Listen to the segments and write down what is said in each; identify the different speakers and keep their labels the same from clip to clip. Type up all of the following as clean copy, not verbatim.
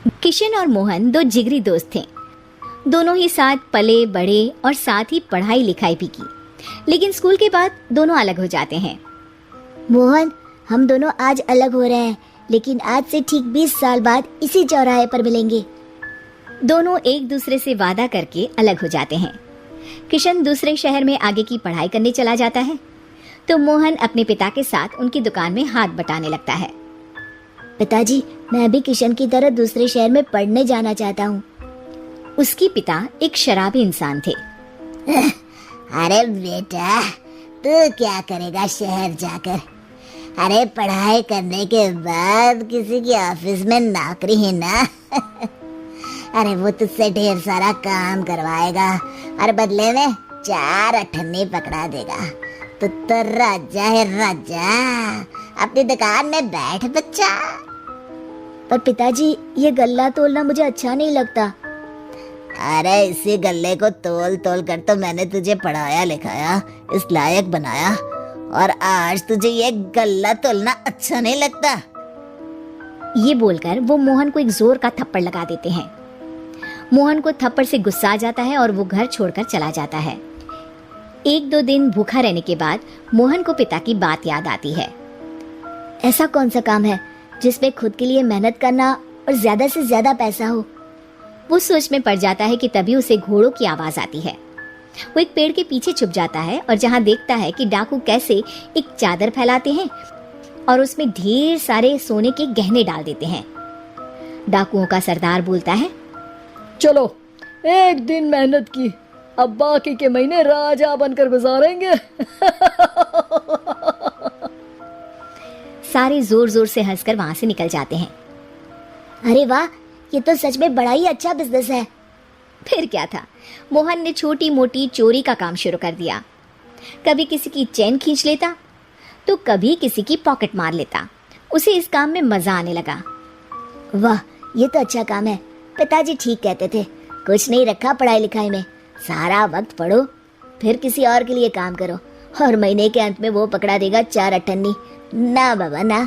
Speaker 1: किशन और मोहन दो जिगरी दोस्त थे। दोनों ही साथ पले बड़े और साथ ही पढ़ाई लिखाई भी की, लेकिन स्कूल के बाद दोनों अलग हो जाते हैं।
Speaker 2: मोहन, हम दोनों आज अलग हो रहे हैं, लेकिन आज से ठीक 20 साल बाद इसी चौराहे पर मिलेंगे।
Speaker 1: दोनों एक दूसरे से वादा करके अलग हो जाते हैं। किशन दूसरे शहर में आगे की पढ़ाई करने चला जाता है, तो मोहन अपने पिता के साथ उनकी दुकान में हाथ बटाने लगता है।
Speaker 2: पिताजी, मैं भी किशन की तरह दूसरे शहर में पढ़ने जाना चाहता हूँ।
Speaker 1: उसके पिता एक शराबी इंसान थे।
Speaker 2: अरे बेटा, तू क्या करेगा शहर जाकर? अरे पढ़ाई करने के बाद किसी की ऑफिस में नौकरी है ना। अरे वो तुझसे ढेर सारा काम करवाएगा और बदले में 4 अठन्नी पकड़ा देगा। तो राजा है राजा, अपनी दुकान में बैठ बच्चा। पर पिताजी, ये गल्ला तोलना मुझे अच्छा नहीं लगता। अरे इसी गल्ले को तोल तोल कर तो मैंने तुझे पढ़ाया लिखाया, इस लायक बनाया, और आज तुझे ये गल्ला तोलना अच्छा नहीं लगता।
Speaker 1: ये बोलकर वो मोहन को एक जोर का थप्पड़ लगा देते हैं। मोहन को थप्पड़ से गुस्सा आ जाता है और वो घर छोड़कर चला जाता है। 1-2 दिन भूखा रहने के बाद मोहन को पिता की बात याद आती है।
Speaker 2: ऐसा कौन सा काम है जिसमें खुद के लिए मेहनत करना और ज्यादा से ज्यादा पैसा हो?
Speaker 1: वो सोच में पड़ जाता है कि तभी उसे घोड़ों की आवाज आती है। वो एक पेड़ के पीछे छुप जाता है और जहाँ देखता है कि डाकू कैसे एक चादर फैलाते हैं और उसमें ढेर सारे सोने के गहने डाल देते हैं। डाकुओं का सरदार बोलता है,
Speaker 3: चलो एक दिन मेहनत की, अब बाकी के महीने राजा बनकर गुजारेंगे।
Speaker 1: सारे जोर जोर से हंसकर वहां से निकल जाते हैं।
Speaker 2: अरे वाह, ये तो सच में बड़ा ही अच्छा बिजनेस है।
Speaker 1: फिर क्या था, मोहन ने छोटी मोटी चोरी का काम शुरू कर दिया। कभी किसी की चेन खींच लेता तो कभी किसी की पॉकेट मार लेता। उसे इस काम में मजा आने लगा।
Speaker 2: वाह, ये तो अच्छा काम है। पिताजी ठीक कहते थे, कुछ नहीं रखा पढ़ाई लिखाई में, सारा वक्त पढ़ो, फिर किसी और के लिए काम करो, और महीने के अंत में वो पकड़ा देगा 4 अठन्नी। ना बाबा ना।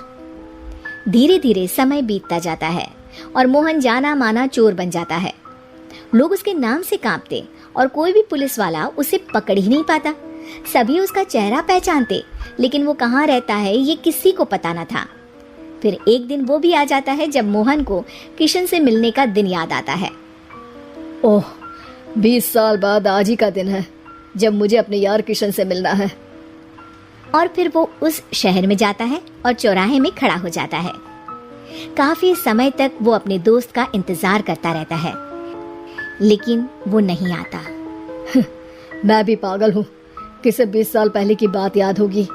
Speaker 1: धीरे धीरे समय बीतता जाता है और मोहन जाना माना चोर बन जाता है। लोग उसके नाम से कांपते और कोई भी पुलिस वाला उसे पकड़ ही नहीं पाता। सभी उसका चेहरा पहचानते, लेकिन वो कहाँ रहता है ये किसी को पता न था। फिर एक दिन वो भी आ जाता है जब मोहन को किशन से मिलने का दिन याद आता है।
Speaker 3: ओह, 20 साल बाद आज ही का दिन है जब मुझे अपने यार किशन से मिलना है।
Speaker 1: और फिर वो उस शहर में जाता है और चौराहे में खड़ा हो जाता है। काफी समय तक वो अपने दोस्त का इंतजार करता रहता है, लेकिन वो नहीं आता।
Speaker 3: मैं भी पागल हूँ, किसे 20 साल पहले की बात याद होगी।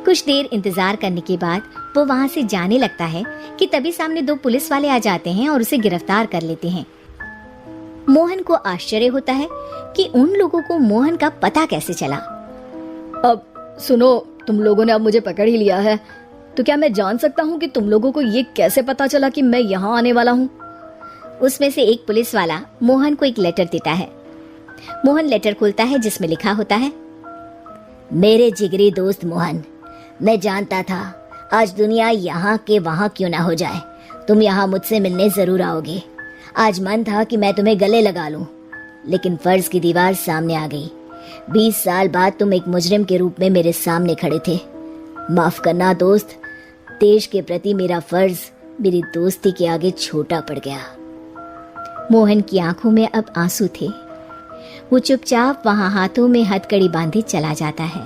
Speaker 1: कुछ देर इंतजार करने के बाद वो वहां से जाने लगता है कि तभी सामने 2 पुलिस वाले आ जाते हैं और उसे गिरफ्तार कर लेते हैं। मोहन को आश्चर्य होता है कि उन लोगों को मोहन का पता कैसे चला।
Speaker 3: अब सुनो, तुम लोगों ने अब मुझे पकड़ ही लिया है, तो क्या मैं जान सकता हूँ कि तुम लोगों को ये कैसे पता चला कि मैं यहाँ आने वाला हूँ?
Speaker 1: उसमें से एक पुलिस वाला मोहन को एक लेटर देता है। मोहन लेटर खोलता है जिसमें लिखा होता है,
Speaker 2: मेरे जिगरी दोस्त मोहन, मैं जानता था आज दुनिया यहाँ के वहाँ क्यों ना हो जाए, तुम यहाँ मुझसे मिलने जरूर आओगे। आज मन था कि मैं तुम्हें गले लगा लूं, लेकिन फर्ज की दीवार सामने आ गई। 20 साल बाद तुम एक मुजरिम के रूप में मेरे सामने खड़े थे। माफ करना दोस्त, देश के प्रति मेरा फर्ज मेरी दोस्ती के आगे छोटा पड़ गया।
Speaker 1: मोहन की आंखों में अब आंसू थे। वो चुपचाप वहां हाथों में हथकड़ी बांधे चला जाता है।